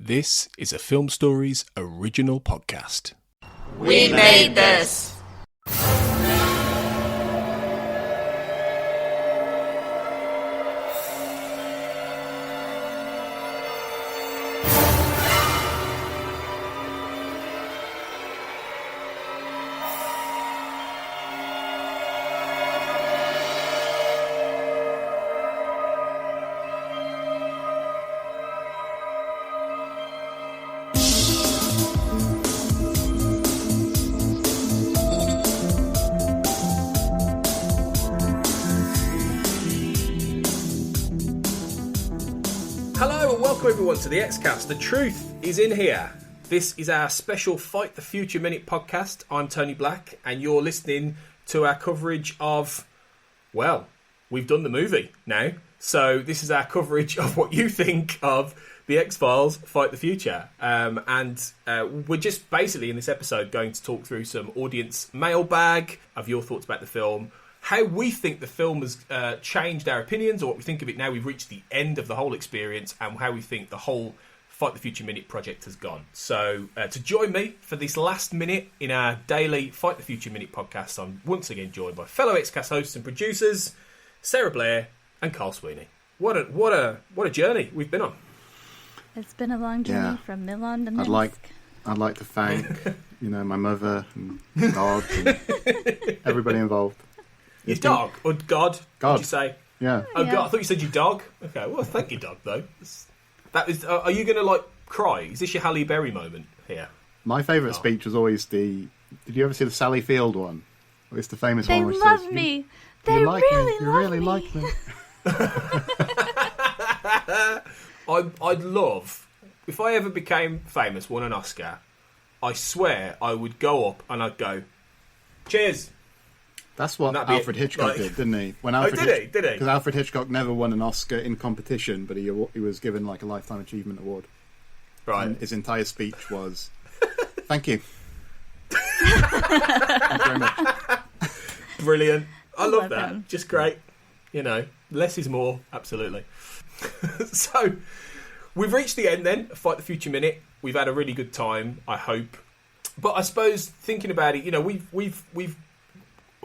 This is a Film Stories original podcast. We made this! Everyone to the Xcast. The truth is in here. This is our special Fight the Future Minute podcast. I'm Tony Black, and you're listening to our coverage of, well, we've done the movie now. So this is our coverage of what you think of the X-Files Fight the Future. We're just basically in this episode going to talk through some audience mailbag of your thoughts about the film, how we think the film has changed our opinions, or what we think of it now we've reached the end of the whole experience, and how we think the whole Fight the Future Minute project has gone. So to join me for this last minute in our daily Fight the Future Minute podcast, I'm once again joined by fellow Xcast hosts and producers, Sarah Blair and Carl Sweeney. What a journey we've been on. It's been a long journey from Milan to Minsk. I'd like to thank my mother and God and everybody involved. Your dog? Or God? God. Did you say? Yeah. Oh, God, I thought you said your dog. Okay, well, thank you, dog, though. That is. Are you going to, cry? Is this your Halle Berry moment here? My favourite speech was always Did you ever see the Sally Field one? It's the famous they one where she love says, me. You They like really me. You love really me. like me. I'd love, if I ever became famous, won an Oscar, I swear I would go up and I'd go, cheers. That's what Alfred Hitchcock did, didn't he? Did he? Because Alfred Hitchcock never won an Oscar in competition, but he was given a Lifetime Achievement Award. Right. And his entire speech was, thank you. Thank you very much. Brilliant. I love that. Him. Just great. Less is more. Absolutely. So, we've reached the end then, Fight the Future Minute. We've had a really good time, I hope. But I suppose, thinking about it,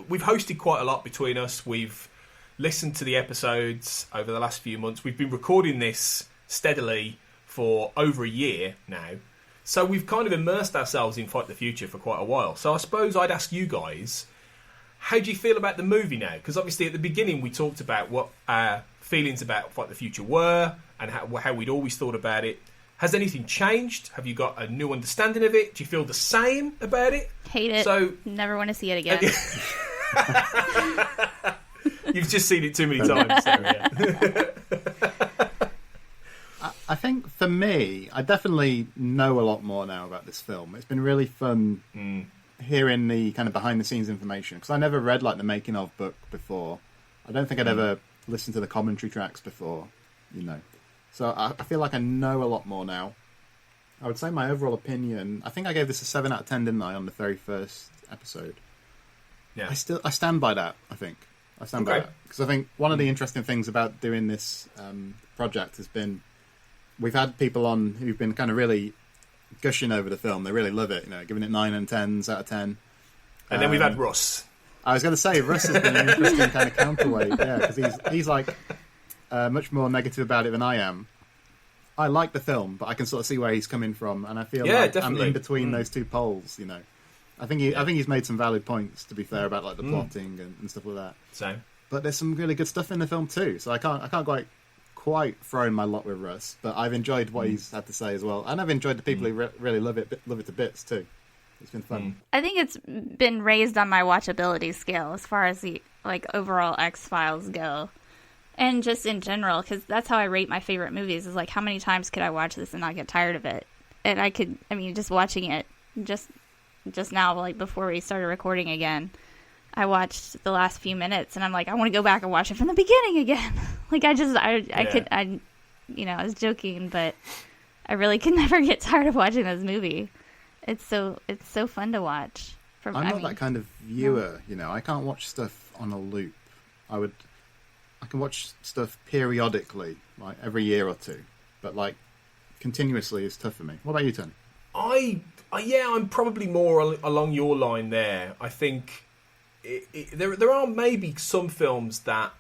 we've hosted quite a lot between us. We've listened to the episodes over the last few months. We've been recording this steadily for over a year now. So we've kind of immersed ourselves in Fight the Future for quite a while. So I suppose I'd ask you guys, how do you feel about the movie now? Because obviously at the beginning we talked about what our feelings about Fight the Future were and how we'd always thought about it. Has anything changed? Have you got a new understanding of it? Do you feel the same about it? Hate it. So never want to see it again. You've just seen it too many times. So, yeah. I think for me, I definitely know a lot more now about this film. It's been really fun hearing the kind of behind-the-scenes information, because I never read the making of book before. I don't think I'd ever listened to the commentary tracks before, So I feel like I know a lot more now. I would say my overall opinion, I think I gave this a 7 out of 10, didn't I, on the very first episode? Yeah. I stand by that, I think. I stand by that. Because I think one of the interesting things about doing this project has been, we've had people on who've been kind of really gushing over the film. They really love it, giving it 9 and 10s out of 10. And then we've had Russ. I was going to say, Russ has been an interesting kind of counterweight, because he's much more negative about it than I am. I like the film, but I can sort of see where he's coming from, and I feel definitely. I'm in between those two poles, I think he's made some valid points, to be fair, about the plotting and stuff like that. Same. But there's some really good stuff in the film too, so I can't quite throw in my lot with Russ, but I've enjoyed what he's had to say as well, and I've enjoyed the people who really love it to bits too. It's been fun. I think it's been raised on my watchability scale as far as the overall X-Files go. And just in general, because that's how I rate my favorite movies, is how many times could I watch this and not get tired of it? And just watching it, just now, before we started recording again, I watched the last few minutes and I'm I want to go back and watch it from the beginning again. I was joking, but I really could never get tired of watching this movie. It's so fun to watch. I'm not that kind of viewer, I can't watch stuff on a loop. I can watch stuff periodically, every year or two. But continuously is tough for me. What about you, Tony? I'm probably more along your line there. I think there are maybe some films that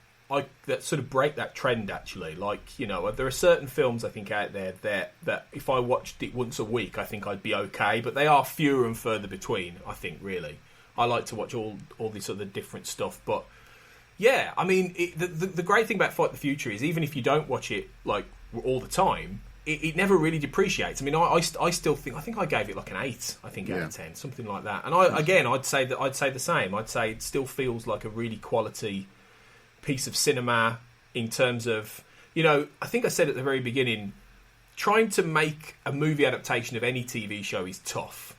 sort of break that trend, actually. Like, there are certain films, I think, out there that if I watched it once a week, I think I'd be okay. But they are fewer and further between, I think, really. I like to watch all this other different stuff. But, yeah, I mean, the great thing about Fight the Future is even if you don't watch it, like, all the time, it never really depreciates. I mean, I still think... I think I gave it like an 8, I think, out of 10, something like that. And, I'd say the same. I'd say it still feels like a really quality piece of cinema in terms of, I think I said at the very beginning, trying to make a movie adaptation of any TV show is tough.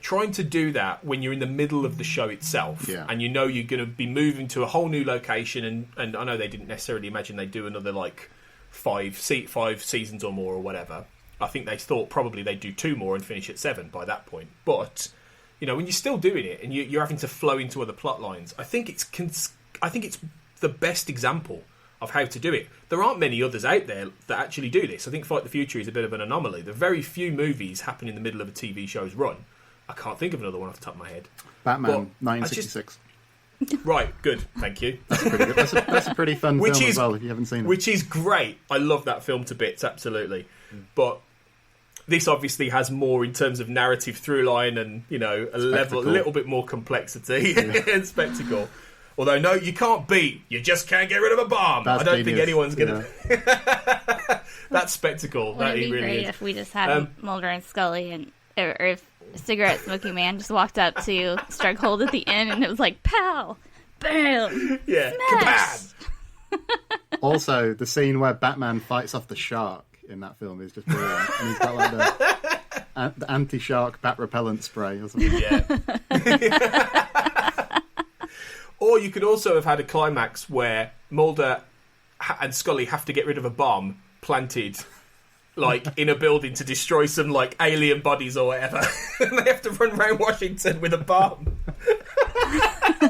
Trying to do that when you're in the middle of the show itself, and you're going to be moving to a whole new location, and I know they didn't necessarily imagine they'd do another like 5 seasons or more or whatever. I think they thought probably they'd do 2 more and finish at 7 by that point. But when you're still doing it and you're having to flow into other plot lines, I think it's the best example of how to do it. There aren't many others out there that actually do this. I think Fight the Future is a bit of an anomaly. There are very few movies happen in the middle of a TV show's run. I can't think of another one off the top of my head. Batman, 1966. Right, good, thank you. That's pretty good. That's a pretty fun film as well, if you haven't seen it. Which is great. I love that film to bits, absolutely. But this obviously has more in terms of narrative through line and, a little bit more complexity and spectacle. Although, no, you can't beat. You just can't get rid of a bomb. That's I don't genius. think anyone's going to... That spectacle. Wouldn't it be great if we just had Mulder and Scully, and or if a cigarette-smoking man just walked up to strike hold at the end and it was like, pow, bam, yeah, smash. Also, the scene where Batman fights off the shark in that film is just brilliant. And he's got like the anti-shark bat repellent spray or something. Yeah. Or you could also have had a climax where Mulder and Scully have to get rid of a bomb planted, like, in a building to destroy some, like, alien bodies or whatever. And they have to run around Washington with a bomb.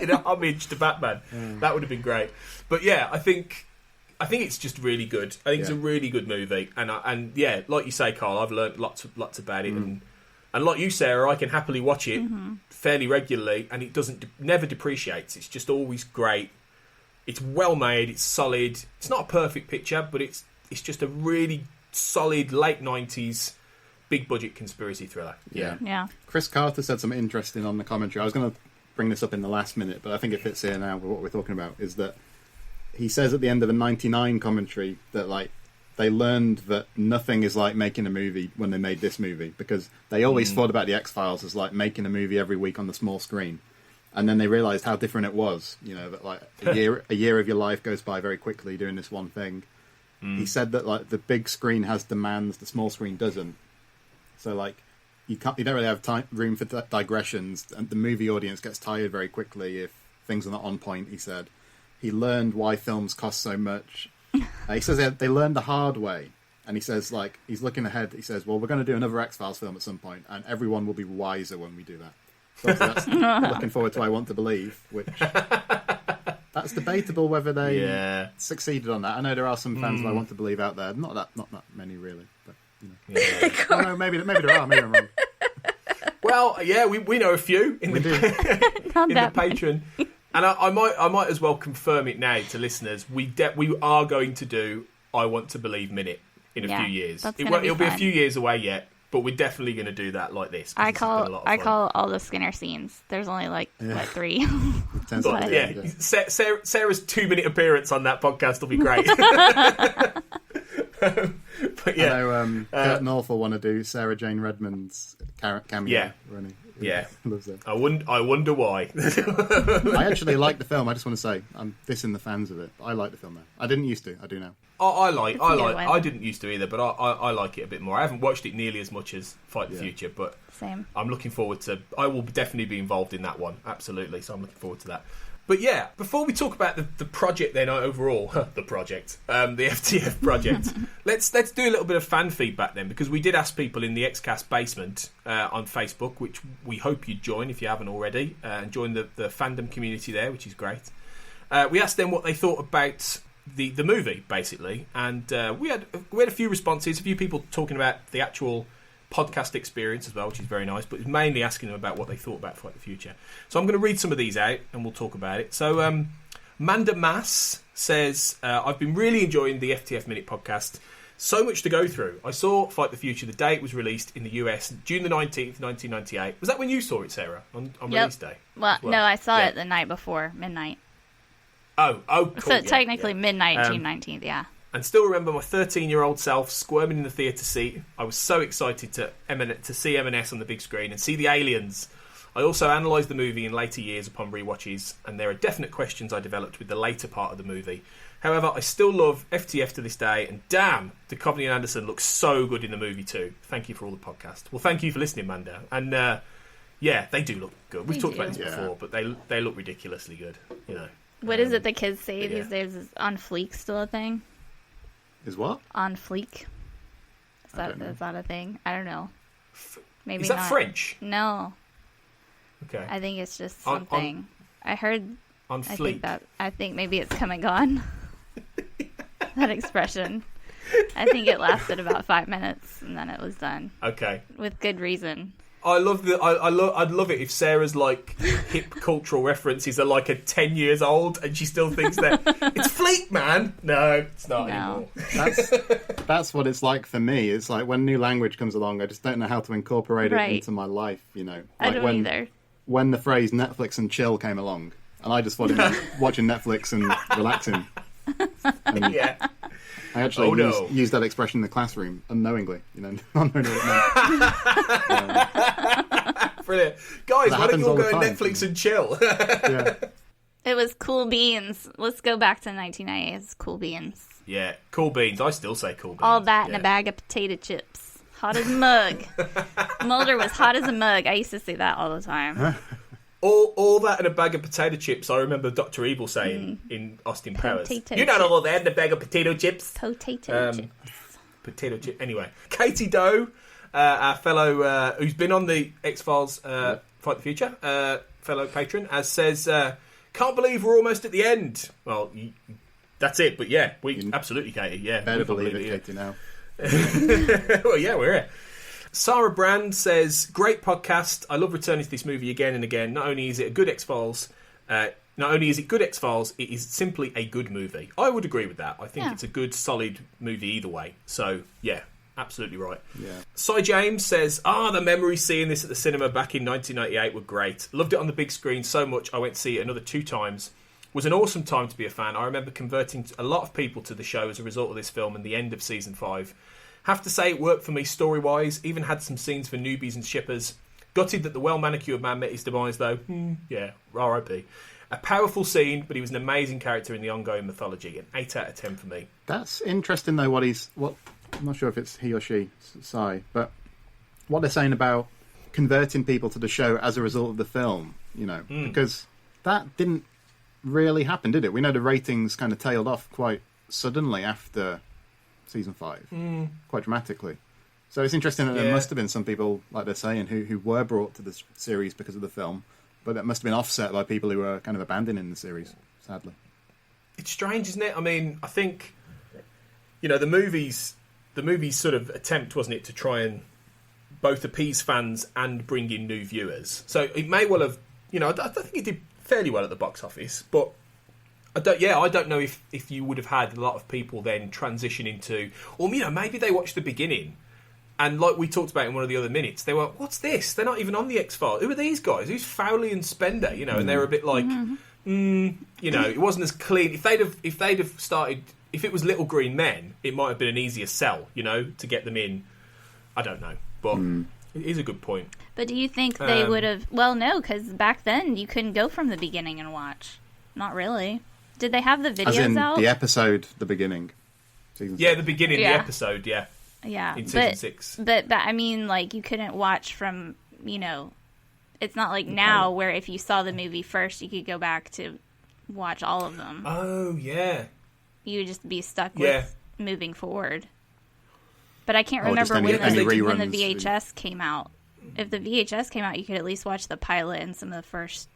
In a homage to Batman. That would have been great. But, yeah, I think it's just really good. I think it's a really good movie. And yeah, like you say, Carl, I've learned lots about it. And like you, Sarah, I can happily watch it fairly regularly, and it never depreciates. It's just always great. It's well made. It's solid. It's not a perfect picture, but it's just a really solid late 90s big budget conspiracy thriller. Yeah. Chris Carter said something interesting on the commentary. I was going to bring this up in the last minute, but I think it fits here now with what we're talking about. Is that he says at the end of a 99 commentary that, like, they learned that nothing is like making a movie when they made this movie, because they always thought about the X-Files as like making a movie every week on the small screen, and then they realised how different it was. That like a year of your life goes by very quickly doing this one thing. He said that like the big screen has demands, the small screen doesn't. So like you don't really have room for digressions, and the movie audience gets tired very quickly if things are not on point. He said he learned why films cost so much. He says they learned the hard way, and he says, like, he's looking ahead. He says, well, we're going to do another X-Files film at some point, and everyone will be wiser when we do that. So that's looking forward to I Want to Believe, which that's debatable whether they succeeded on that. I know there are some fans of I Want to Believe out there. Not that many really, but oh, no, maybe there are. Maybe I'm wrong. Well, yeah, we know a few in the Patreon. And I might as well confirm it now to listeners. We are going to do I Want to Believe Minute in a few years. It'll be a few years away yet, but we're definitely going to do that like this. I call all the Skinner scenes. There's only like 3. Sarah's 2-minute appearance on that podcast will be great. But yeah, I know Kurt North will want to do Sarah Jane Redmond's cameo. Yeah. Yeah, loves it. I wonder why. I actually like the film. I just want to say I'm dissing the fans of it. But I like the film now. I didn't used to. I do now. I didn't used to either, but I like it a bit more. I haven't watched it nearly as much as Fight the Future, but same. I'm looking forward to. I will definitely be involved in that one. Absolutely. So I'm looking forward to that. But yeah, before we talk about the project then overall, the FTF project, let's do a little bit of fan feedback then, because we did ask people in the XCast basement on Facebook, which we hope you'd join if you haven't already, and join the fandom community there, which is great. We asked them what they thought about the movie, basically. And we had a few responses, a few people talking about the actual podcast experience as well, which is very nice, but mainly asking them about what they thought about Fight the Future. So I'm going to read some of these out and we'll talk about it. So Manda Mass says, I've been really enjoying the FTF Minute podcast. So much to go through. I saw Fight the Future the day it was released in the US, June the 19th, 1998. Was that when you saw it, Sarah, on release day? Well, no, I saw it the night before, midnight. Oh, cool. So technically midnight, June 19th, yeah. And still remember my 13-year-old self squirming in the theatre seat. I was so excited to see M&S on the big screen and see the aliens. I also analysed the movie in later years upon rewatches, and there are definite questions I developed with the later part of the movie. However, I still love FTF to this day, and damn, Duchovny and Anderson look so good in the movie too. Thank you for all the podcast. Well, thank you for listening, Manda. And yeah, they do look good. We've talked about this before, but they look ridiculously good. You know. What is it the kids say these days? Is on fleek still a thing? Is what? On fleek. Is that a thing? I don't know. Maybe is that not. French? No. Okay. I think it's just something. I heard. On fleek. I think maybe it's come and gone. That expression. I think it lasted about 5 minutes and then it was done. Okay. With good reason. I'd love it if Sarah's like hip cultural references are like 10 years old and she still thinks that it's fleek, man. No, it's not anymore. That's what it's like for me. It's like when new language comes along, I just don't know how to incorporate it into my life. You know, I like don't either. When the phrase Netflix and chill came along, and I just thought it was watching Netflix and relaxing. And yeah. I actually used that expression in the classroom unknowingly, you know, not knowing what it meant. Brilliant. Guys, why don't you all go Netflix and chill? Yeah. It was cool beans. Let's go back to 1998. It's cool beans. Yeah, cool beans. I still say cool beans. All that in a bag of potato chips. Hot as a mug. Mulder was hot as a mug. I used to say that all the time. All that in a bag of potato chips, I remember Dr. Evil saying in Austin Powers. You don't know all that in a bag of potato chips. Potato chips. Potato chip. Anyway, Katie Doe, our fellow, who's been on the X-Files Fight the Future, fellow patron, as says, can't believe we're almost at the end. Well, that's it, but yeah, absolutely, Katie. Yeah, better believe it, Katie, now. Well, yeah, we're here. Sarah Brand says, great podcast. I love returning to this movie again and again. Not only is it good X-Files, it is simply a good movie. I would agree with that. I think it's a good, solid movie either way. So, yeah, absolutely right. Yeah. Cy James says, the memories seeing this at the cinema back in 1998 were great. Loved it on the big screen so much I went to see it another 2 times. Was an awesome time to be a fan. I remember converting a lot of people to the show as a result of this film and the end of season 5. Have to say it worked for me story-wise. Even had some scenes for newbies and shippers. Gutted that the well-manicured man met his demise, though. Yeah, R.I.P. A powerful scene, but he was an amazing character in the ongoing mythology. An 8 out of 10 for me. That's interesting, though, I'm not sure if it's he or she, Cy, but what they're saying about converting people to the show as a result of the film, you know, because that didn't really happen, did it? We know the ratings kind of tailed off quite suddenly after season 5, quite dramatically. So it's interesting that there must have been some people, like they're saying, who were brought to the series because of the film, but that must have been offset by people who were kind of abandoning the series, sadly. It's strange, isn't it? I mean, I think, you know, the movie's sort of attempt, wasn't it, to try and both appease fans and bring in new viewers. So it may well have, you know, I think it did fairly well at the box office, but I don't know if you would have had a lot of people then transition into, or, you know, maybe they watched the beginning and, like we talked about in one of the other minutes, they were, what's this? They're not even on the X-Files. Who are these guys? Who's Foley and Spender? You know, and they were a bit like, you know, it wasn't as clean. If they'd have started, if it was Little Green Men, it might have been an easier sell, you know, to get them in. I don't know, but it is a good point. But do you think they would have? Well, no, because back then you couldn't go from the beginning and watch. Not really. Did they have the videos As in out? The episode, the beginning. Season 6. The beginning, the episode, Yeah, in season 6. But I mean, like, you couldn't watch from, you know, it's not like now where if you saw the movie first, you could go back to watch all of them. Oh, yeah. You would just be stuck with moving forward. But I can't remember when the VHS came out. If the VHS came out, you could at least watch the pilot and some of the first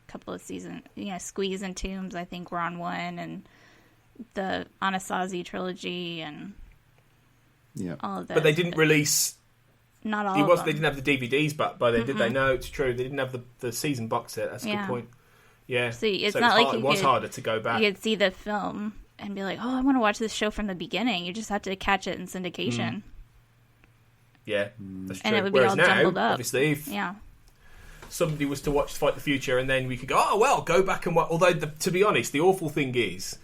couple of seasons. You know, Squeeze and Tombs, I think, were on one, and the Anasazi trilogy and all of those. But they didn't release... Not all of them. They didn't have the DVDs by then, did they? No, it's true. They didn't have the season box set. That's a good point. Yeah. See, it's not like it was harder to go back. You could see the film and be like, oh, I want to watch this show from the beginning. You just have to catch it in syndication. Yeah, that's true. And it would be all jumbled up. Obviously, if somebody was to watch Fight the Future and then we could go, go back and watch. Although, to be honest, the awful thing is,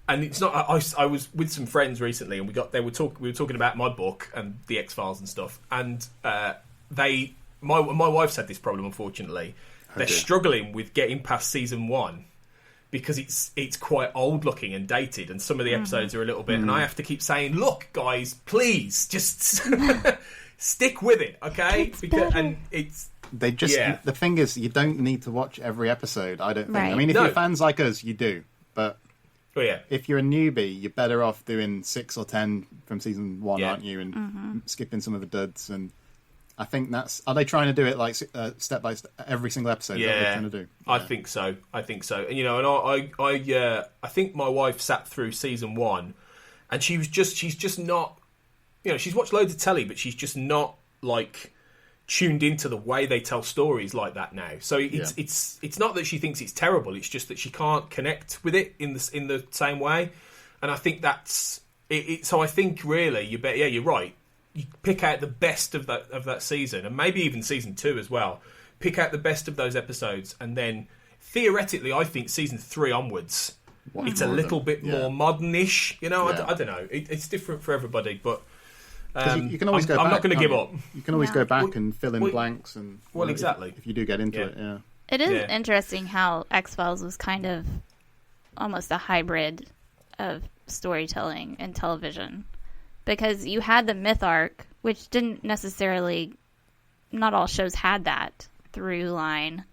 and it's not. I was with some friends recently, and we were talking about my book and the X-Files and stuff, and my wife's had this problem, unfortunately. They're struggling with getting past season 1 because it's quite old looking and dated, and some of the episodes are a little bit. And I have to keep saying, "Look, guys, please just stick with it, okay?" And it's they just the thing is, you don't need to watch every episode. I don't think. Right. I mean, if you're fans like us, you do, but. If you're a newbie, you're better off doing 6 or 10 from season 1, aren't you? And skipping some of the duds. And I think that's... Are they trying to do it like step by step, every single episode? Yeah, that they're trying to do? I think so. And, and I think my wife sat through season 1, and she's just not... she's watched loads of telly, but she's just not, like... tuned into the way they tell stories like that now. So it's not that she thinks it's terrible, it's just that she can't connect with it in the same way. And I think that's it. So I think really you're right. You pick out the best of that season, and maybe even season 2 as well. Pick out the best of those episodes, and then theoretically I think season 3 onwards it's a little bit more modern-ish. I don't know. It's different for everybody, but you can always go back. I'm not going to give up. You can always go back and fill in blanks. And exactly. If you do get into it, It is interesting how X-Files was kind of almost a hybrid of storytelling and television. Because you had the myth arc, which didn't necessarily... Not all shows had that through line.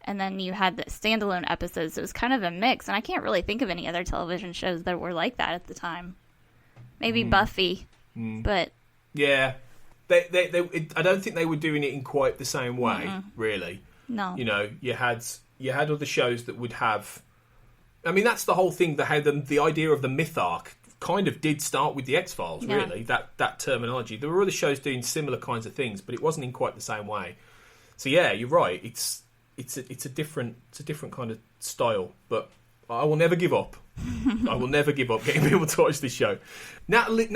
And then you had the standalone episodes. So it was kind of a mix. And I can't really think of any other television shows that were like that at the time. Maybe Buffy... But I don't think they were doing it in quite the same way, really. No, you had other shows that would have. I mean, that's the whole thing. The idea of the myth arc kind of did start with the X-Files, really. That terminology. There were other shows doing similar kinds of things, but it wasn't in quite the same way. So you're right. It's a different kind of style, but I will never give up. I will never give up getting people to watch this show. Natalie,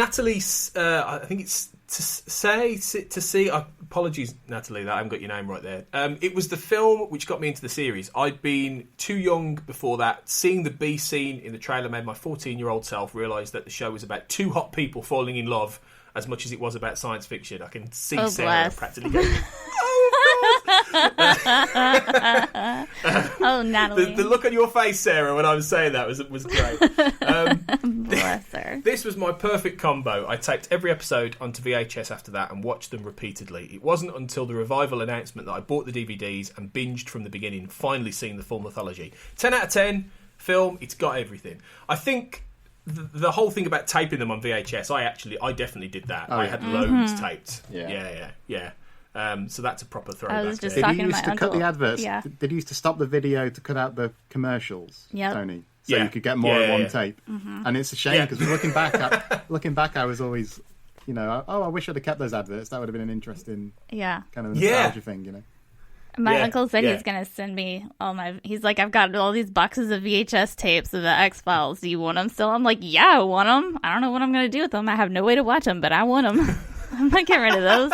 I think it's to see. Apologies, Natalie, that I haven't got your name right there. It was the film which got me into the series. I'd been too young before that. Seeing the bee scene in the trailer made my 14-year-old self realise that the show was about two hot people falling in love as much as it was about science fiction. I can see Sarah practically going, oh, Natalie. The look on your face, Sarah, when I was saying that was great. Bless her. This was my perfect combo. I taped every episode onto VHS after that and watched them repeatedly. It wasn't until the revival announcement that I bought the DVDs and binged from the beginning, finally seeing the full mythology. 10 out of 10 film, it's got everything. I think the whole thing about taping them on VHS, I definitely did that. I had loads taped. Yeah. So that's a proper throwback. I was just Did talking you to used my to cut uncle. the adverts? Yeah. Did you used to stop the video to cut out the commercials, Tony? So Yeah. you could get more on one tape. Mm-hmm. And it's a shame because looking back, I was always, I wish I'd have kept those adverts. That would have been an interesting kind of nostalgia thing, My uncle said he's going to send me he's like, I've got all these boxes of VHS tapes of the X-Files. Do you want them still? I'm like, yeah, I want them. I don't know what I'm going to do with them. I have no way to watch them, but I want them. I'm not getting rid of those.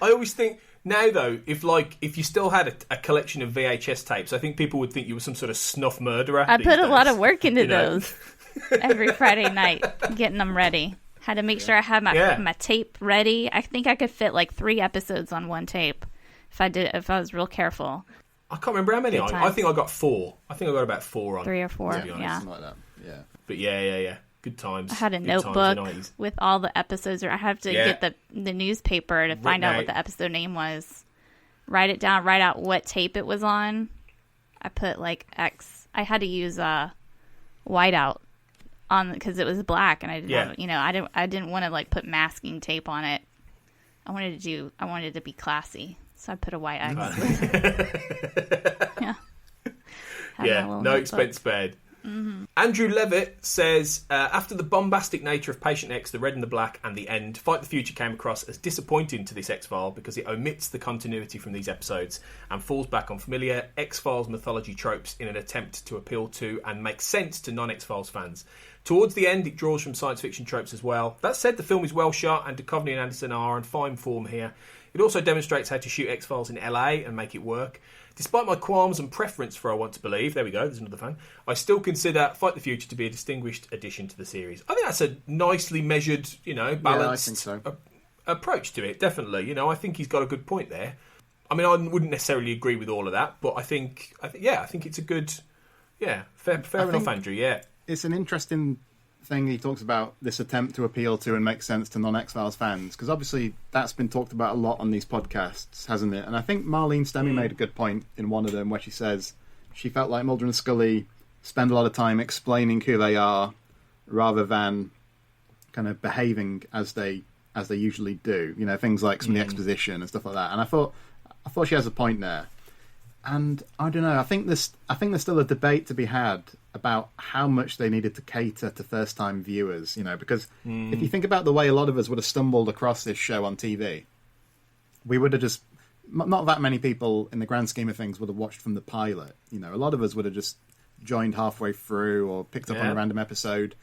I always think now, though, if you still had a collection of VHS tapes, I think people would think you were some sort of snuff murderer. I put a lot of work into those every Friday night, getting them ready. Had to make sure I had my tape ready. I think I could fit like 3 episodes on one tape if I was real careful. I can't remember how many. I think I got 4. I think I got about 4 on. 3 or 4, to be honest. Something like that. Yeah. But yeah. Good times. I had a notebook with all the episodes. Or I have to get the newspaper to find out what the episode name was. Write it down. Write out what tape it was on. I put like X. I had to use whiteout on because it was black, and I didn't. Have, I didn't want to like put masking tape on it. I wanted it to be classy, so I put a white X. No expense spared. Andrew Levitt says, after the bombastic nature of Patient X, The Red and the Black, and The End, Fight the Future came across as disappointing to this X-File because it omits the continuity from these episodes and falls back on familiar X-Files mythology tropes in an attempt to appeal to and make sense to non-X-Files fans. Towards the end, it draws from science fiction tropes as well. That said, the film is well shot, and Duchovny and Anderson are in fine form here. It also demonstrates how to shoot X-Files in LA and make it work. Despite my qualms and preference for I Want to Believe, there we go, there's another fan, I still consider Fight the Future to be a distinguished addition to the series. I think that's a nicely measured, balanced approach to it, definitely. I think he's got a good point there. I mean, I wouldn't necessarily agree with all of that, but I think it's a good, fair enough, Andrew, yeah. It's an interesting thing he talks about, this attempt to appeal to and make sense to non-X-Files fans, because obviously that's been talked about a lot on these podcasts, hasn't it? And I think Marlene Stemme made a good point in one of them where she says she felt like Mulder and Scully spend a lot of time explaining who they are rather than kind of behaving as they usually do, things like some of the exposition and stuff like that. And I thought she has a point there. And I don't know, I think there's still a debate to be had about how much they needed to cater to first-time viewers, because if you think about the way a lot of us would have stumbled across this show on TV, we would have just... Not that many people, in the grand scheme of things, would have watched from the pilot. A lot of us would have just joined halfway through or picked up on a random episode.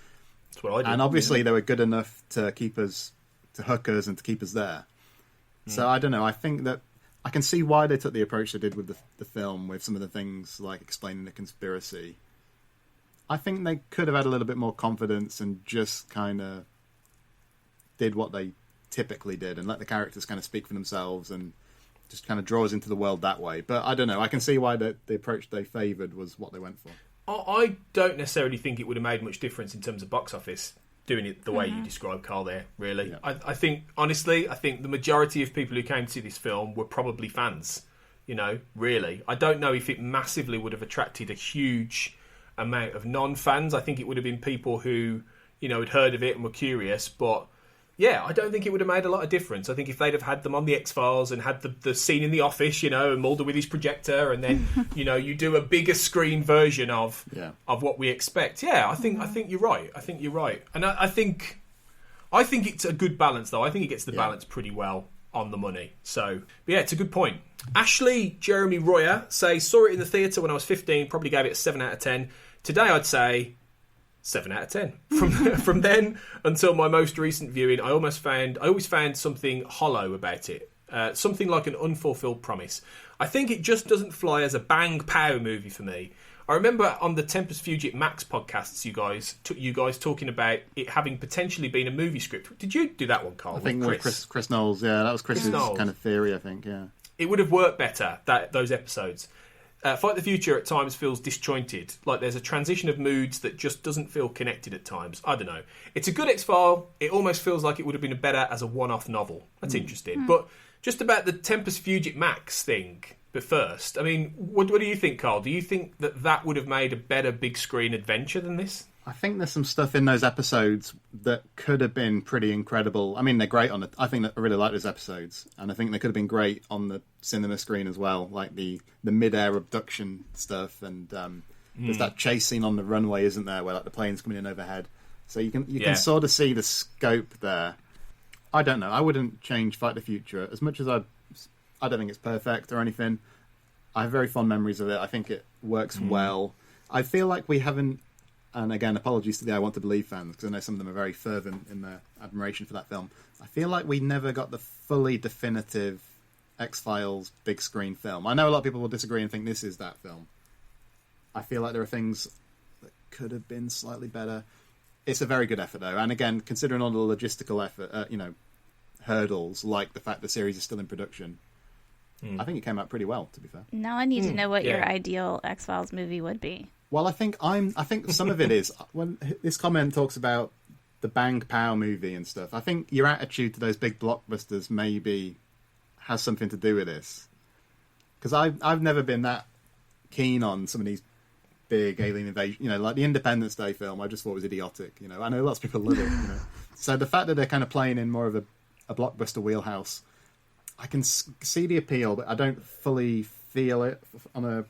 That's what I did. And obviously they were good enough to hook us and to keep us there. So I don't know, I think that I can see why they took the approach they did with the film, with some of the things like explaining the conspiracy. I think they could have had a little bit more confidence and just kind of did what they typically did and let the characters kind of speak for themselves and just kind of draw us into the world that way. But I don't know. I can see why the approach they favoured was what they went for. I don't necessarily think it would have made much difference in terms of box office doing it the way you described, Carl, there, really. Yeah. I think, honestly, the majority of people who came to see this film were probably fans, really. I don't know if it massively would have attracted a huge amount of non-fans. I think it would have been people who, had heard of it and were curious, but yeah, I don't think it would have made a lot of difference. I think if they'd have had them on the X-Files and had the scene in the office, and Mulder with his projector, and then, you do a bigger screen version of what we expect. Yeah, I think you're right. I think you're right. And I think it's a good balance, though. I think it gets the balance pretty well on the money. So, but yeah, it's a good point. Ashley Jeremy Royer says, saw it in the theatre when I was 15, probably gave it a 7 out of 10. Today I'd say 7 out of 10. From then until my most recent viewing, I always found something hollow about it. Something like an unfulfilled promise. I think it just doesn't fly as a bang pow movie for me. I remember on the Tempus Fugit Max podcasts, you guys talking about it having potentially been a movie script. Did you do that one, Carl? I think with Chris Knowles. Yeah, that was Chris's kind of theory. I think. Yeah, it would have worked better those episodes. Fight the Future at times feels disjointed, like there's a transition of moods that just doesn't feel connected at times. I don't know. It's a good X-File. It almost feels like it would have been better as a one-off novel. That's interesting. But just about the Tempus Fugit Max thing, but first, I mean, what do you think, Carl? Do you think that would have made a better big-screen adventure than this? I think there's some stuff in those episodes that could have been pretty incredible. I mean, they're great on I think that I really like those episodes, and I think they could have been great on the cinema screen as well, like the mid-air abduction stuff, and there's that chase scene on the runway, isn't there, where like the plane's coming in overhead. So you can sort of see the scope there. I don't know. I wouldn't change Fight the Future as much as I don't think it's perfect or anything. I have very fond memories of it. I think it works well. I feel like we haven't. And again, apologies to the I Want to Believe fans, because I know some of them are very fervent in their admiration for that film. I feel like we never got the fully definitive X-Files big screen film. I know a lot of people will disagree and think this is that film. I feel like there are things that could have been slightly better. It's a very good effort, though. And again, considering all the logistical effort, hurdles, like the fact the series is still in production, I think it came out pretty well, to be fair. Now I need to know what your ideal X-Files movie would be. Well, I think some of it is when this comment talks about the bang pow movie and stuff. I think your attitude to those big blockbusters maybe has something to do with this, because I've never been that keen on some of these big alien invasion. Like the Independence Day film, I just thought was idiotic. I know lots of people love it. So the fact that they're kind of playing in more of a blockbuster wheelhouse, I can see the appeal, but I don't fully feel it on a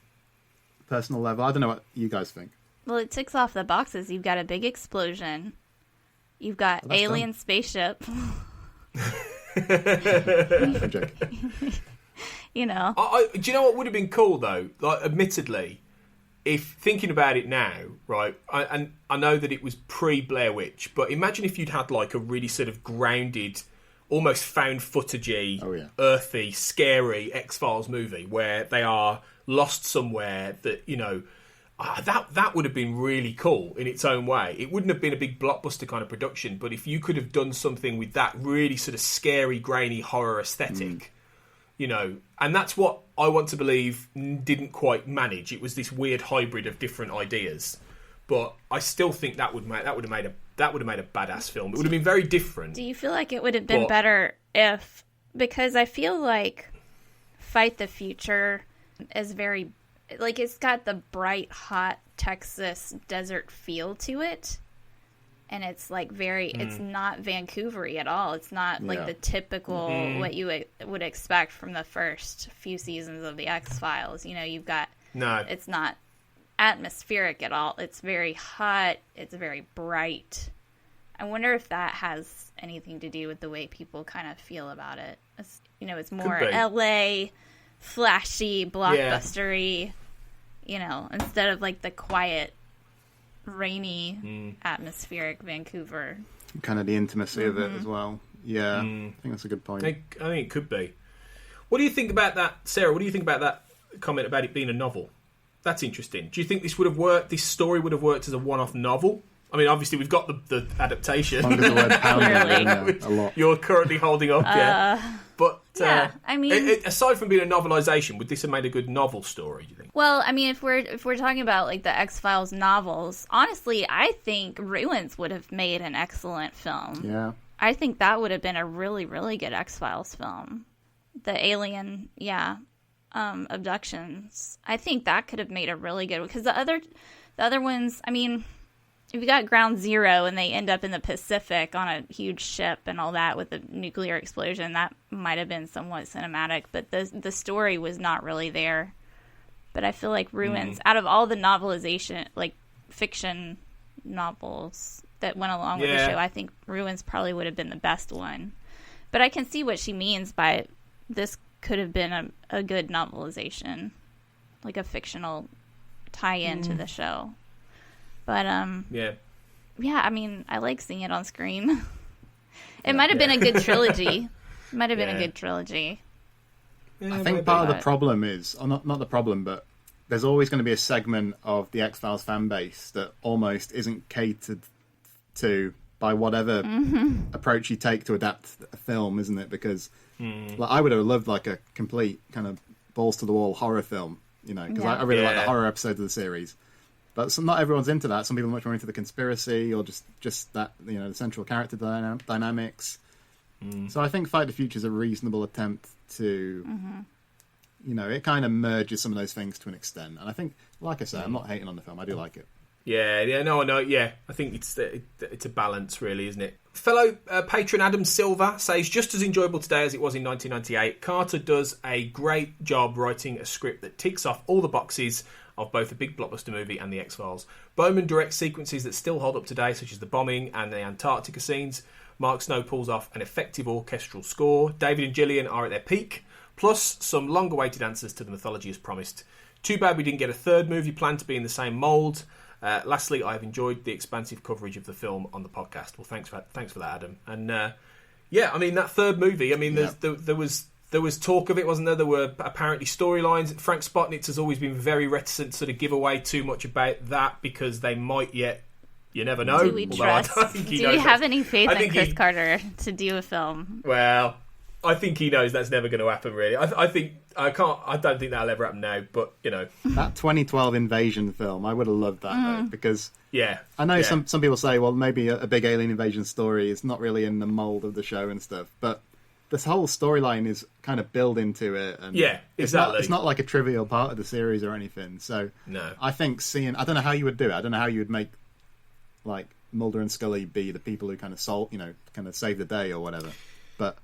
personal level. I don't know what you guys think. Well, it ticks off the boxes. You've got a big explosion. You've got alien spaceship. I'm joking. You know. Do you know what would have been cool, though? Like, admittedly, if thinking about it now, right, and I know that it was pre-Blair Witch, but imagine if you'd had, like, a really sort of grounded, almost found footagey, earthy, scary X-Files movie where they are lost somewhere that, you know, that would have been really cool in its own way. It wouldn't have been a big blockbuster kind of production, but if you could have done something with that really sort of scary, grainy horror aesthetic, you know, and that's what I want to believe didn't quite manage. It was this weird hybrid of different ideas, but I still think that would have made a badass film. It would have been very different. Do you feel like it would have been better if, because I feel like Fight the Future is very, like, it's got the bright, hot Texas desert feel to it. And it's, like, very, it's not Vancouver-y at all. It's not, like, the typical, what you would expect from the first few seasons of the X-Files. You know, you've got, it's not atmospheric at all. It's very hot. It's very bright. I wonder if that has anything to do with the way people kind of feel about it. It's, you know, it's more LA, flashy, blockbustery, you know, instead of, like, the quiet, rainy, atmospheric Vancouver. Kind of the intimacy of it as well. Yeah, I think that's a good point. I think it could be. What do you think about that, Sarah? What do you think about that comment about it being a novel? That's interesting. Do you think this would have worked? This story would have worked as a one-off novel? I mean, obviously, we've got the adaptation. The word pound, a lot. You're currently holding up, But I mean, aside from being a novelization, would this have made a good novel story? Do you think? Well, I mean, if we're talking about, like, the X-Files novels, honestly, I think Ruins would have made an excellent film. Yeah, I think that would have been a really, really good X-Files film. The alien, abductions. I think that could have made a really good one, because the other ones, I mean, if you got Ground Zero and they end up in the Pacific on a huge ship and all that with a nuclear explosion, that might have been somewhat cinematic, but the story was not really there. But I feel like Ruins, out of all the novelization, like, fiction novels that went along with the show, I think Ruins probably would have been the best one. But I can see what she means by this could have been a good novelization, like a fictional tie-in to the show. But, I mean, I like seeing it on screen. It might have been a good trilogy. It might have been a good trilogy. Yeah, I think part of the problem is, or not the problem, but there's always going to be a segment of the X-Files fan base that almost isn't catered to by whatever approach you take to adapt a film, isn't it? Because like, I would have loved, like, a complete kind of balls-to-the-wall horror film, you know, because I really like the horror episodes of the series. But not everyone's into that. Some people are much more into the conspiracy or just that, you know, the central character dynamics. So I think Fight the Future is a reasonable attempt to, you know, it kind of merges some of those things to an extent. And I think, like I said, I'm not hating on the film. I do like it. I think it's a balance, really, isn't it? Fellow patron Adam Silva says, just as enjoyable today as it was in 1998, Carter does a great job writing a script that ticks off all the boxes of both a big blockbuster movie and the X-Files. Bowman directs sequences that still hold up today, such as the bombing and the Antarctica scenes. Mark Snow pulls off an effective orchestral score. David and Gillian are at their peak, plus some long-awaited answers to the mythology as promised. Too bad we didn't get a third movie planned to be in the same mould. Lastly, I have enjoyed the expansive coverage of the film on the podcast. Well, thanks for that, Adam. And I mean, that third movie, I mean, there was talk of it, wasn't there? There were apparently storylines. Frank Spotnitz has always been very reticent to sort of give away too much about that because they might yet, you never know. Do we trust? Do we have any faith in Chris Carter to do a film? Well, I think he knows that's never going to happen, really. I don't think that'll ever happen now, but, you know. That 2012 Invasion film, I would have loved that, though, because I know some people say, well, maybe a big alien invasion story is not really in the mould of the show and stuff, but this whole storyline is kind of built into it. And exactly. It's not like a trivial part of the series or anything. So no. I think I don't know how you would do it. I don't know how you would make, like, Mulder and Scully be the people who kind of save the day or whatever. But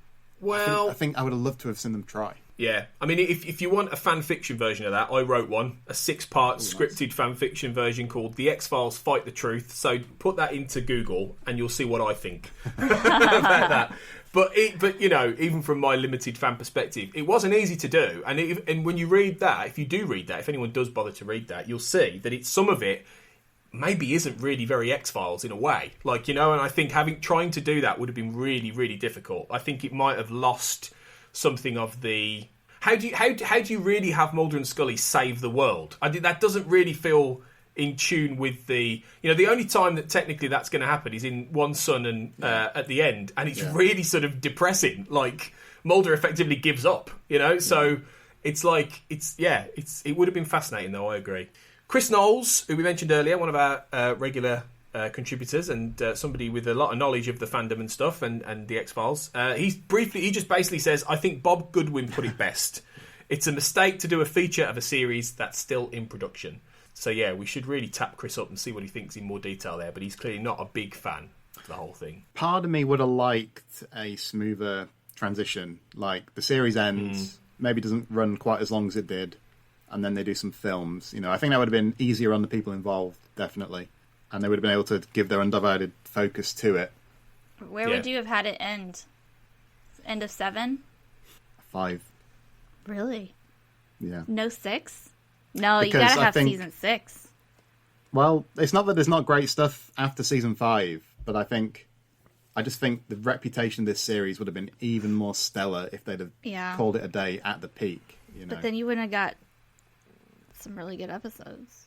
I think I would have loved to have seen them try. Yeah. I mean, if you want a fan fiction version of that, I wrote one, a 6-part scripted fan fiction version called The X-Files Fight the Truth. So put that into Google and you'll see what I think about that. But you know, even from my limited fan perspective, it wasn't easy to do. And when you read that, if you do read that, if anyone does bother to read that, you'll see that some of it maybe isn't really very X-Files in a way. Like, you know, and I think trying to do that would have been really, really difficult. I think it might have lost something of the... How do you really have Mulder and Scully save the world? That doesn't really feel in tune with the... You know, the only time that technically that's going to happen is in One Son and at the end, and it's really sort of depressing. Like, Mulder effectively gives up, you know? So it's like... It would have been fascinating, though, I agree. Chris Knowles, who we mentioned earlier, one of our regular contributors and somebody with a lot of knowledge of the fandom and stuff and the X-Files, he just basically says, I think Bob Goodwin put it best. It's a mistake to do a feature of a series that's still in production. So yeah, we should really tap Chris up and see what he thinks in more detail there, but he's clearly not a big fan of the whole thing. Part of me would have liked a smoother transition. Like, the series ends, maybe doesn't run quite as long as it did, and then they do some films. You know, I think that would have been easier on the people involved, definitely. And they would have been able to give their undivided focus to it. Where would you have had it end? End of 7? 5. Really? Yeah. No 6? No, Because you gotta have think, season 6. Well, it's not that there's not great stuff after season 5, but I just think the reputation of this series would have been even more stellar if they'd have called it a day at the peak. You know? But then you wouldn't have got some really good episodes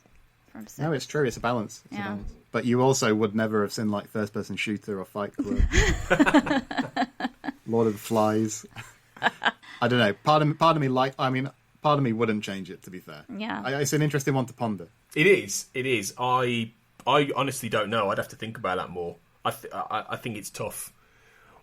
from 6. No, it's true. It's a balance. It's a Yeah. balance. But you also would never have seen like First Person Shooter or Fight Club, Lord of the Flies. I don't know. Part of me wouldn't change it. To be fair, Yeah. It's an interesting one to ponder. It is. I honestly don't know. I'd have to think about that more. I think it's tough.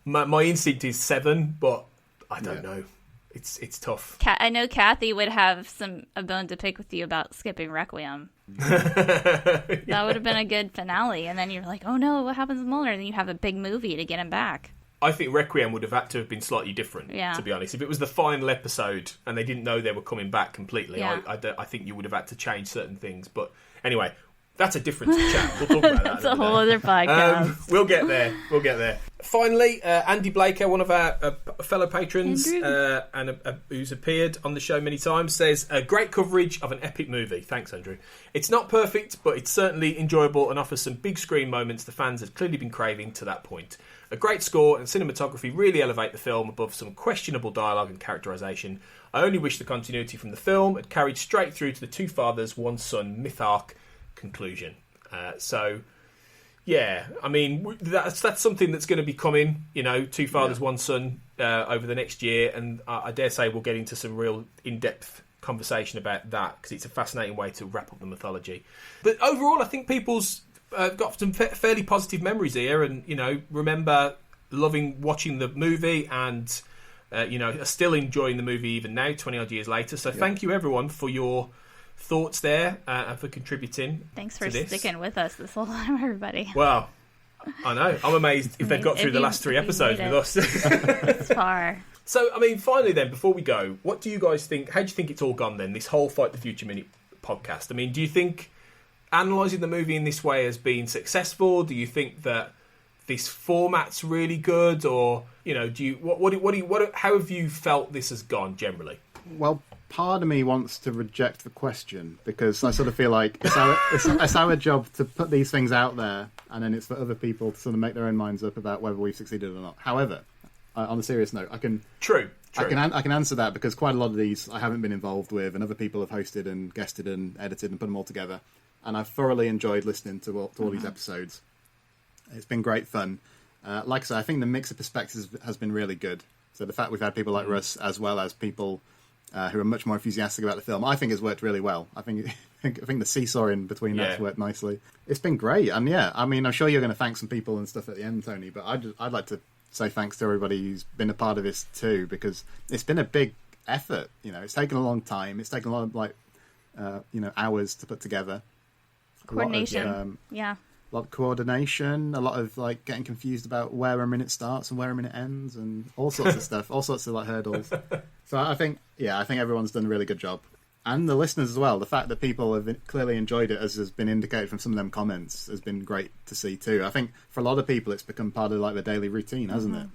My instinct is 7, but I don't know. It's tough. I know Cathy would have a bone to pick with you about skipping Requiem. That would have been a good finale. And then you're like, oh no, what happens with Mulder? And then you have a big movie to get him back. I think Requiem would have had to have been slightly different, Yeah. to be honest. If it was the final episode and they didn't know they were coming back completely, Yeah. I think you would have had to change certain things. But anyway, that's a different chat. We'll talk about that. That's a whole other podcast. We'll get there. Finally, Andy Blaker, one of our fellow patrons and who's appeared on the show many times, says, great coverage of an epic movie. Thanks, Andrew. It's not perfect, but it's certainly enjoyable and offers some big screen moments the fans have clearly been craving to that point. A great score and cinematography really elevate the film above some questionable dialogue and characterisation. I only wish the continuity from the film had carried straight through to the two fathers, one son myth arc conclusion. Yeah, I mean, that's something that's going to be coming, you know, two fathers, one son over the next year, and I dare say we'll get into some real in-depth conversation about that, because it's a fascinating way to wrap up the mythology. But overall, I think people's got some fairly positive memories here, and, you know, remember watching the movie, and, you know, are still enjoying the movie even now, 20-odd years later. So thank you, everyone, for your thoughts there and for contributing. Thanks for sticking with us this whole time, everybody. Well, I know. I'm amazed if they've got through the last 3 episodes with us. It's far. So, I mean, finally then, before we go, what do you guys think? How do you think it's all gone then, this whole Fight the Future Minute podcast? I mean, do you think analysing the movie in this way has been successful? Do you think that this format's really good? Or, you know, how have you felt this has gone generally? Well, part of me wants to reject the question, because I sort of feel like it's our job to put these things out there, and then it's for other people to sort of make their own minds up about whether we've succeeded or not. However, on a serious note, I can answer that, because quite a lot of these I haven't been involved with, and other people have hosted and guested and edited and put them all together, and I've thoroughly enjoyed listening to all these episodes. It's been great fun. Like I said, I think the mix of perspectives has been really good. So the fact we've had people like Russ, as well as people who are much more enthusiastic about the film, I think has worked really well. I think the seesawing between that's worked nicely. It's been great, and I mean, I'm sure you're going to thank some people and stuff at the end, Tony, but I'd like to say thanks to everybody who's been a part of this too, because it's been a big effort. You know, it's taken a long time. It's taken a lot of hours to put together. Coordination. a lot of coordination, a lot of like getting confused about where a minute starts and where a minute ends, and all sorts of stuff, all sorts of like hurdles. So I think everyone's done a really good job, and the listeners as well. The fact that people have clearly enjoyed it, as has been indicated from some of them comments, has been great to see too. I think for a lot of people, it's become part of like their daily routine, hasn't it?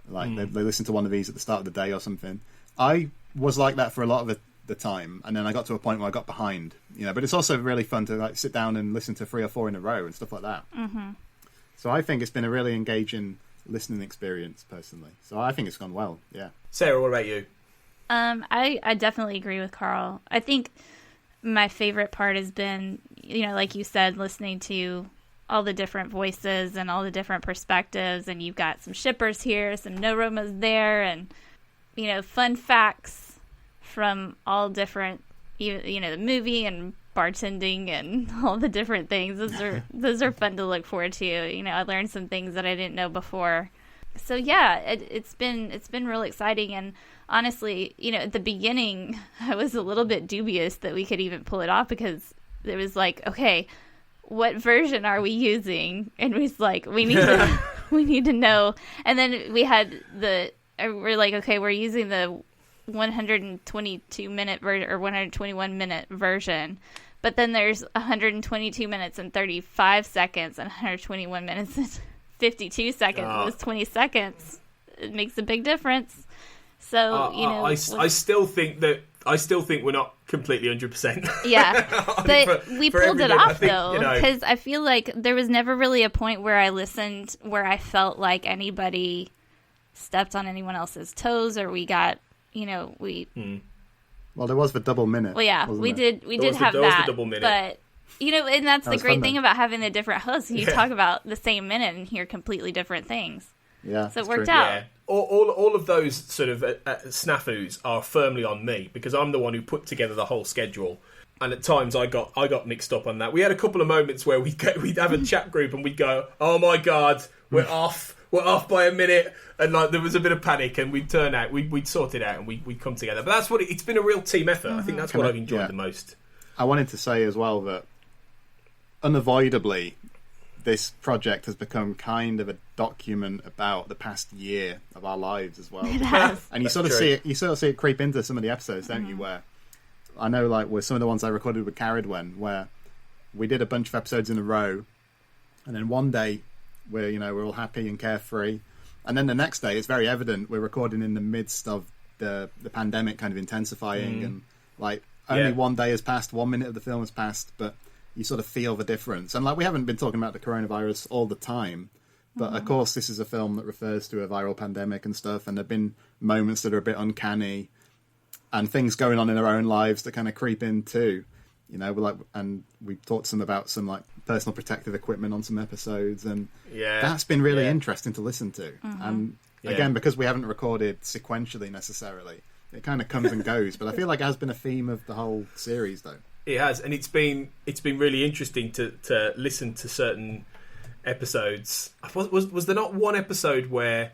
Like they listen to one of these at the start of the day or something. I was like that for a lot of the time, and then I got to a point where I got behind, but it's also really fun to like sit down and listen to 3 or 4 in a row and stuff like that. So I think it's been a really engaging listening experience personally, so I think it's gone well. Sarah, what about you? I definitely agree with Carl. I think my favorite part has been, like you said, listening to all the different voices and all the different perspectives, and you've got some shippers here, some no Romas there, and fun facts from all different, the movie and bartending and all the different things. Those are fun to look forward to. I learned some things that I didn't know before. So yeah, it's been real exciting. And honestly, at the beginning, I was a little bit dubious that we could even pull it off, because it was like, okay, what version are we using? And it was like, we need to know. And then we had we're like, okay, we're using the 122 minute version or 121 minute version, but then there's 122 minutes and 35 seconds and 121 minutes and 52 seconds. Those 20 seconds, it makes a big difference. So I still think we're not completely 100%. Yeah, but we pulled it off though, because I feel like there was never really a point where I listened where I felt like anybody stepped on anyone else's toes, or we got Well, there was the double minute. Well, yeah, we did have that, double minute. But and that's the great thing about having the different hosts. You talk about the same minute and hear completely different things. Yeah, so it worked out. Yeah. All of those sort of snafus are firmly on me, because I'm the one who put together the whole schedule, and at times I got mixed up on that. We had a couple of moments where we'd have a chat group and we'd go, "Oh my God, we're off by a minute," and like there was a bit of panic, and we'd turn out, we'd sort it out, and we'd come together. But that's what it's been, a real team effort. I think that's what I've enjoyed the most. I wanted to say as well that unavoidably, this project has become kind of a document about the past year of our lives as well. It has. And you sort of see it creep into some of the episodes, don't you? Where I know, like, with some of the ones I recorded with Caredwen, where we did a bunch of episodes in a row, and then one day we're all happy and carefree, and then the next day it's very evident we're recording in the midst of the pandemic kind of intensifying, and like only one day has passed, 1 minute of the film has passed, but you sort of feel the difference. And like, we haven't been talking about the coronavirus all the time, but of course this is a film that refers to a viral pandemic and stuff, and there have been moments that are a bit uncanny and things going on in our own lives that kind of creep in too. And we talked some about some like personal protective equipment on some episodes, and that's been really interesting to listen to. And again, because we haven't recorded sequentially necessarily, it kind of comes and goes, but I feel like it has been a theme of the whole series though. It has, and it's been really interesting to listen to certain episodes. Was there not one episode where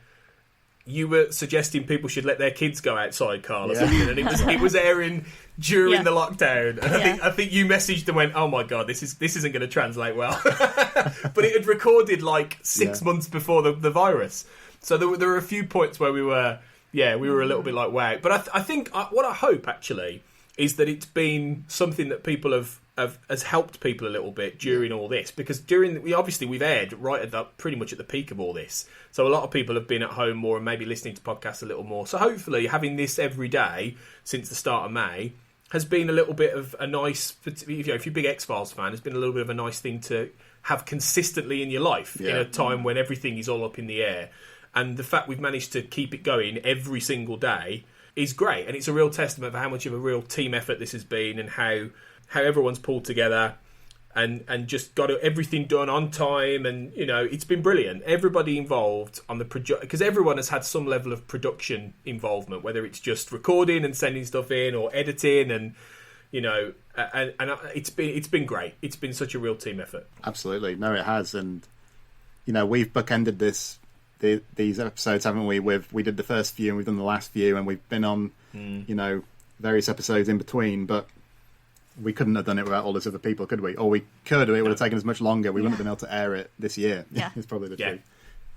you were suggesting people should let their kids go outside, Carl, or something, and it was airing during the lockdown, and I think you messaged and went, "Oh my God, this isn't going to translate well," but it had recorded like 6 months before the virus, so there were a few points where we were a little bit like, wow. But I think what I hope actually is that it's been something that people has helped people a little bit during all this, because we've aired right at pretty much at the peak of all this, so a lot of people have been at home more and maybe listening to podcasts a little more. So hopefully having this every day since the start of May has been a little bit of a nice, if you're a big X-Files fan, has been a little bit of a nice thing to have consistently in your life in a time when everything is all up in the air. And the fact we've managed to keep it going every single day is great, and it's a real testament for how much of a real team effort this has been, and how everyone's pulled together and just got everything done on time, and it's been brilliant. Everybody involved on the project, because everyone has had some level of production involvement, whether it's just recording and sending stuff in or editing, and it's been great. It's been such a real team effort. Absolutely, no, it has, and we've bookended these episodes, haven't we? We did the first few and we've done the last few, and we've been on various episodes in between, but we couldn't have done it without all those other people, could we? Or we could, it would have taken us much longer. We wouldn't have been able to air it this year. Yeah. It's probably the Yeah. truth.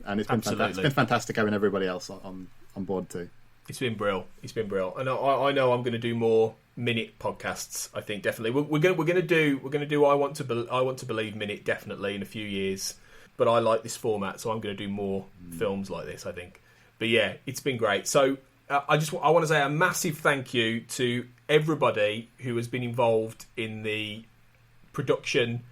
And it's been fantastic having everybody else on board too. It's been brilliant. And I know I'm going to do more minute podcasts. I think definitely we're going to do I want to believe minute definitely in a few years. But I like this format, so I'm going to do more films like this, I think. But yeah, it's been great. So I want to say a massive thank you to everybody who has been involved in the production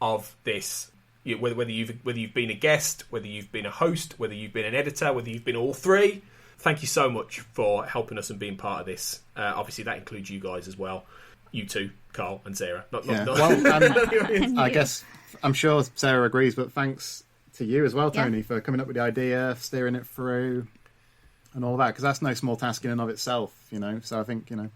of this. Whether you've been a guest, whether you've been a host, whether you've been an editor, whether you've been all three. Thank you so much for helping us and being part of this. Obviously, that includes you guys as well. You two, Carl and Sarah. I guess I'm sure Sarah agrees, but thanks to you as well, Tony, for coming up with the idea, steering it through, and all that. Because that's no small task in and of itself, So I think a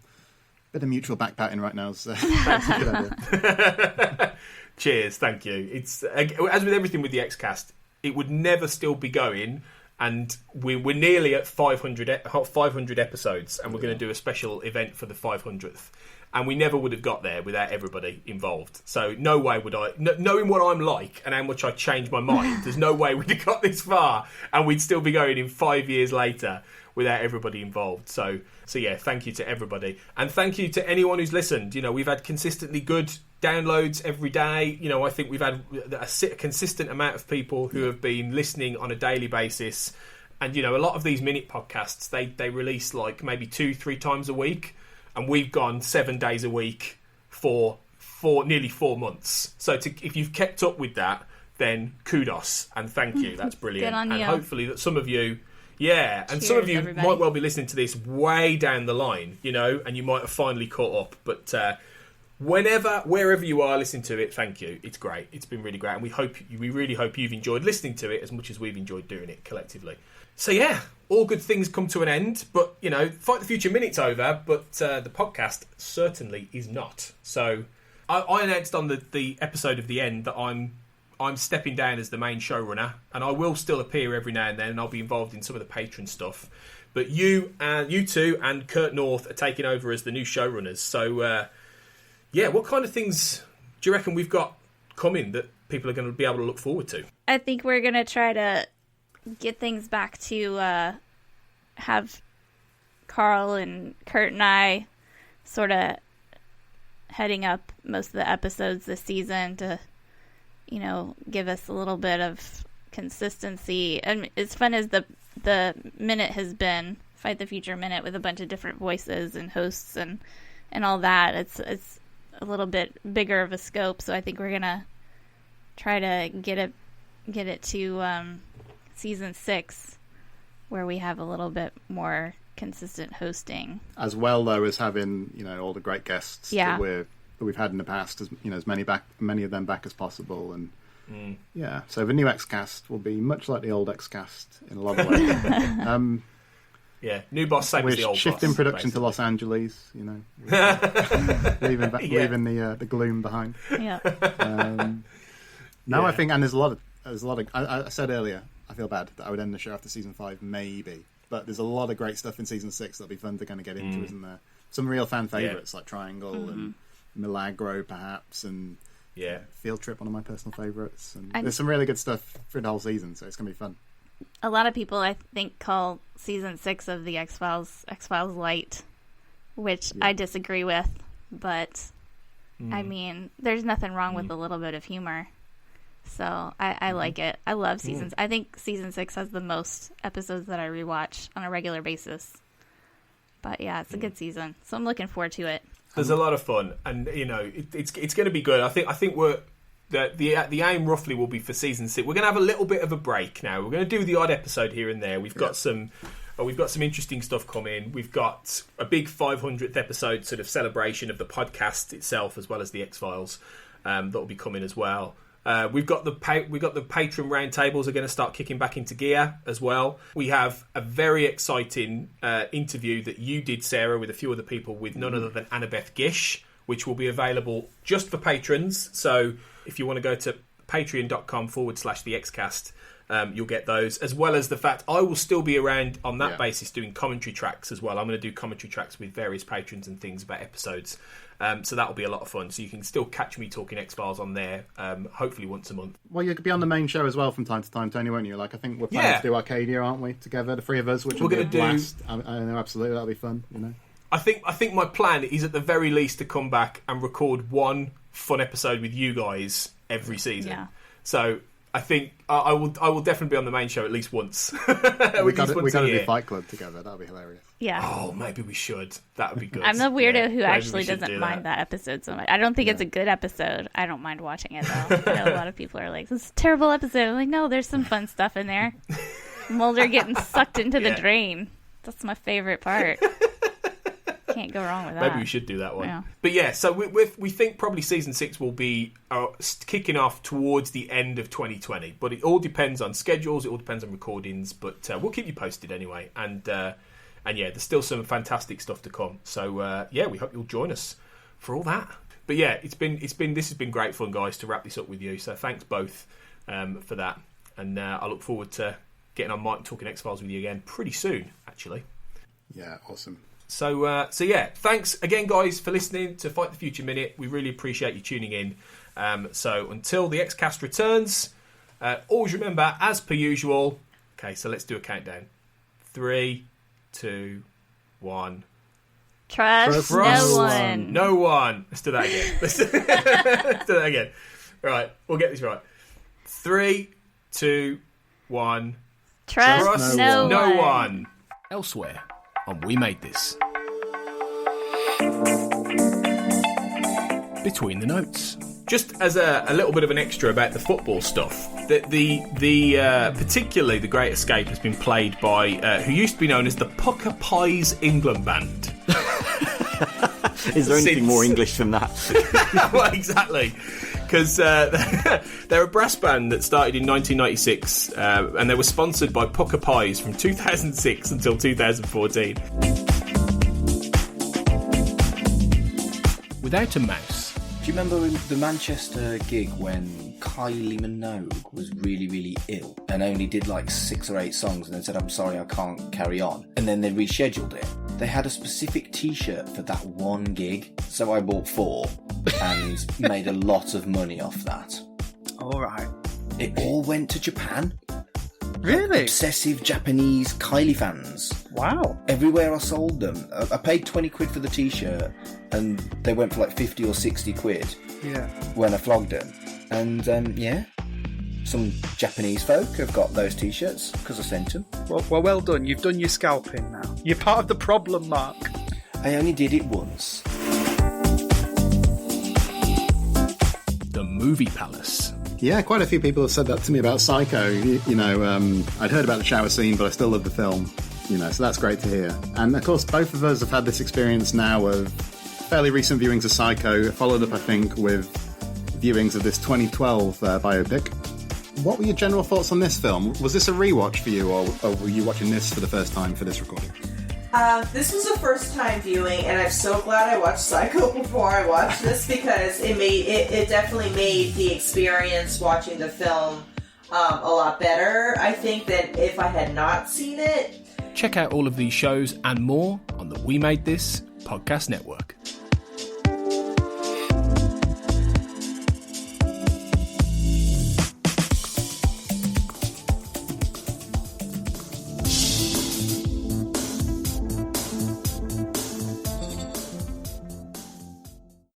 bit of mutual backpatting right now. So that's a good idea. Cheers, thank you. It's as with everything with the Xcast, it would never still be going. And we're nearly at 500 episodes, and we're going to do a special event for the 500th. And we never would have got there without everybody involved. So no way would I, knowing what I'm like and how much I change my mind, there's no way we'd have got this far, and we'd still be going in 5 years later without everybody involved. So yeah, thank you to everybody, and thank you to anyone who's listened. We've had consistently good downloads every day. I think we've had a consistent amount of people who have been listening on a daily basis. And a lot of these minute podcasts, they release like maybe 2-3 times a week, and we've gone 7 days a week for nearly 4 months. So if you've kept up with that, then kudos and thank you. That's brilliant. Good on and you. Hopefully that some of you. Yeah, and Cheers, some of you everybody. might well be listening to this way down the line, and you might have finally caught up. But wherever you are listening to it, thank you. It's great. It's been really great, and we really hope you've enjoyed listening to it as much as we've enjoyed doing it collectively. So yeah, all good things come to an end, but Fight the Future Minute's over, but the podcast certainly is not. So I announced on the episode of the end that I'm stepping down as the main showrunner, and I will still appear every now and then, and I'll be involved in some of the patron stuff. But you two and Kurt North are taking over as the new showrunners. So yeah, what kind of things do you reckon we've got coming that people are going to be able to look forward to? I think we're going to try to get things back to have Carl and Kurt and I sort of heading up most of the episodes this season to, give us a little bit of consistency. And as fun as the minute has been, Fight the Future Minute, with a bunch of different voices and hosts and all that, it's a little bit bigger of a scope. So I think we're gonna try to get it to season 6, where we have a little bit more consistent hosting, as well though as having all the great guests that we've had in the past, as many of them back as possible. And so the new Xcast will be much like the old Xcast in a lot of ways. Yeah, new boss, same as the old boss. We're shifting production to Los Angeles, leaving the gloom behind. Yeah. I think, and there's a lot of. I said earlier, I feel bad that I would end the show after season 5, maybe, but there's a lot of great stuff in season 6 that'll be fun to kind of get into, isn't there? Some real fan favourites like Triangle and Milagro, perhaps, and Field Trip, one of my personal favourites. And there's some really good stuff through the whole season, so it's going to be fun. A lot of people, I think, call season 6 of the X-Files light, which I disagree with. But I mean, there's nothing wrong with a little bit of humor. So I like it. I love seasons. I think season 6 has the most episodes that I rewatch on a regular basis. But yeah, it's a good season, so I'm looking forward to it. There's a lot of fun, and it's going to be good. I think we're. The aim roughly will be for season 6. We're going to have a little bit of a break now. We're going to do the odd episode here and there. We've got some interesting stuff coming. We've got a big 500th episode sort of celebration of the podcast itself, as well as the X-Files, that will be coming as well. We've got the patron roundtables are going to start kicking back into gear as well. We have a very exciting interview that you did, Sarah, with a few other people, with none other than Annabeth Gish, which will be available just for patrons. So if you want to go to patreon.com/thexcast You'll get those, as well as the fact I will still be around on that basis doing commentary tracks as well. I'm going to do commentary tracks with various patrons and things about episodes. So that'll be a lot of fun. So you can still catch me talking X-Files on there, hopefully once a month. Well, you could be on the main show as well from time to time, Tony, won't you? Like, I think we're planning to do Arcadia, aren't we, together, the three of us, which will be a blast. I know, absolutely, that'll be fun, you know. I think my plan is at the very least to come back and record one fun episode with you guys every season. Yeah. So I think I will definitely be on the main show at least once. we got to do Fight Club together. That'll be hilarious. Yeah. Oh, maybe we should. That would be good. I'm the weirdo who actually doesn't mind that episode so much. I don't think it's a good episode. I don't mind watching it though. I know a lot of people are like, "This is a terrible episode." I'm like, no, there's some fun stuff in there. Mulder getting sucked into the drain. That's my favorite part. Can't go wrong with that. Maybe we should do that one. Yeah. But yeah, so we think probably season 6 will be kicking off towards the end of 2020. But it all depends on schedules. It all depends on recordings. But we'll keep you posted anyway. And yeah, there's still some fantastic stuff to come. So yeah, we hope you'll join us for all that. But yeah, this has been great fun, guys, to wrap this up with you. So thanks both for that. And I look forward to getting on mic and talking X-Files with you again pretty soon, actually. Yeah, awesome. So yeah, thanks again, guys, for listening to Fight the Future Minute. We really appreciate you tuning in. So until the X-Cast returns, always remember, as per usual. Okay, so let's do a countdown. 3, 2, 1. Trust no one. No one. Let's do that again. Let's do that again. Right, we'll get this right. 3, 2, 1. Trust no one. Elsewhere on We Made This. Between the notes. Just as a little bit of an extra about the football stuff, the particularly The Great Escape has been played by who used to be known as the Pucker Pies England Band. Is there anything more English than that? Well, exactly. Because they're a brass band that started in 1996 and they were sponsored by Pucker Pies from 2006 until 2014. Without a mouse. Do you remember the Manchester gig when Kylie Minogue was really, really ill and only did like 6 or 8 songs and then said, "I'm sorry, I can't carry on," and then they rescheduled it? They had a specific t-shirt for that one gig, so I bought 4 and made a lot of money off that. Alright. It all went to Japan. Really? Obsessive Japanese Kylie fans. Wow. Everywhere I sold them. I paid 20 quid for the t-shirt and they went for like 50 or 60 quid when I flogged them. And yeah, some Japanese folk have got those t-shirts because I sent them. Well done. You've done your scalping now. You're part of the problem, Mark. I only did it once. The Movie Palace. Yeah, quite a few people have said that to me about Psycho. You know, I'd heard about the shower scene, but I still love the film. You know, so that's great to hear. And of course, both of us have had this experience now of fairly recent viewings of Psycho, followed up, I think, with viewings of this 2012 biopic. What were your general thoughts on this film? Was this a rewatch for you, or were you watching this for the first time for this recording? This was a first time viewing, and I'm so glad I watched Psycho before I watched this because it definitely made the experience watching the film a lot better, I think, than if I had not seen it. Check out all of these shows and more on the We Made This podcast network.